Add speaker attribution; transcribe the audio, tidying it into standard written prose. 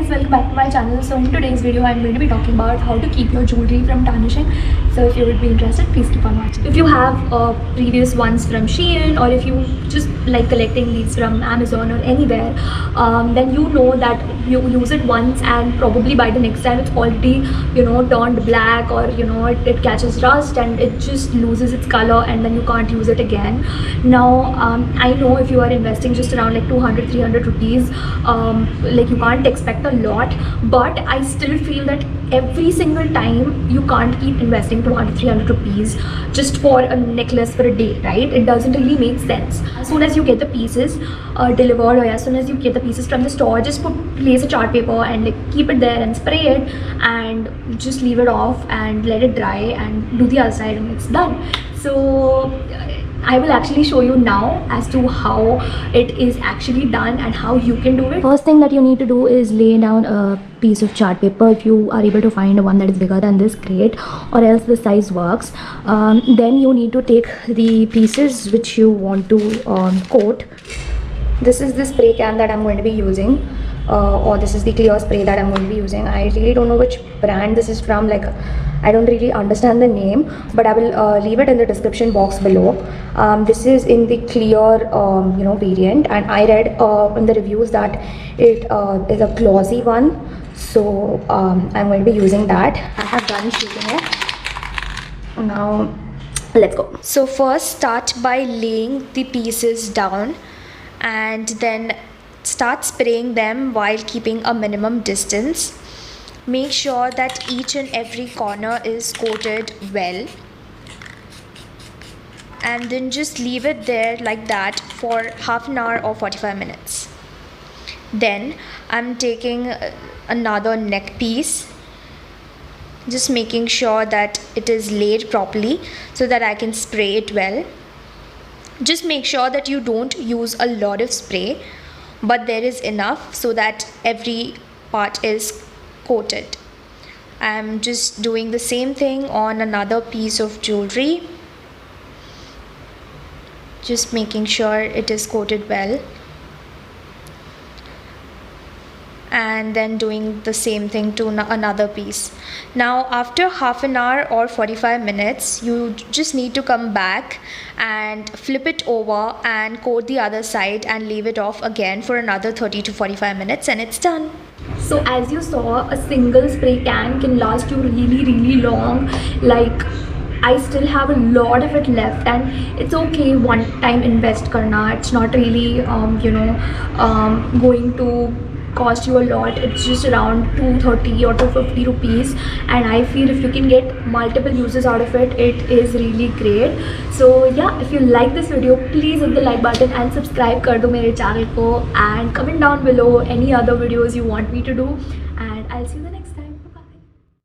Speaker 1: guys, welcome back to my channel. So in today's video I'm going to be talking about how to keep your jewelry from tarnishing. So if you would be interested, please keep on watching. If you have previous ones from Shein, or if you just like collecting these from Amazon or anywhere, then you know that you use it once and probably by the next time it's already turned black, or it catches rust and it just loses its color and then you can't use it again. Now I know if you are investing just around like 200-300 rupees, like you can't expect a lot, but I still feel that every single time you can't keep investing 200-300 rupees just for a necklace for a day, right? It doesn't really make sense. As soon as you get the pieces delivered, or as soon as you get the pieces from the store, just place a chart paper and like keep it there and spray it and just leave it off and let it dry and do the other side and it's done. So I will actually show you now as to how it is actually done and how you can do it.
Speaker 2: First thing that you need to do is lay down a piece of chart paper. If you are able to find one that is bigger than this, great, or else the size works. Then you need to take the pieces which you want to coat. This is the spray can that I'm going to be using, or this is the clear spray that I'm going to be using. I really don't know which brand this is from, like I don't really understand the name, but I will leave it in the description box below. This is in the clear variant, and I read in the reviews that it is a glossy one, so I'm going to be using that. I have done shooting it. Now let's go. So first start by laying the pieces down and then start spraying them while keeping a minimum distance. Make sure that each and every corner is coated well, and then just leave it there like that for half an hour or 45 minutes. Then I'm taking another neck piece, just making sure that it is laid properly so that I can spray it well. Just make sure that you don't use a lot of spray, but there is enough so that every part is coated. I'm just doing the same thing on another piece of jewelry, just making sure it is coated well, and then doing the same thing to another piece. Now after half an hour or 45 minutes, you just need to come back and flip it over and coat the other side and leave it off again for another 30 to 45 minutes and it's done.
Speaker 1: So as you saw, a single spray can last you really long. Like I still have a lot of it left, and it's okay one time invest karna. It's not really going to cost you a lot. It's just around 230 or 250 rupees, and I feel if you can get multiple uses out of it, it is really great. So yeah, if you like this video, please hit the like button and subscribe kar do mere channel ko, and comment down below any other videos you want me to do.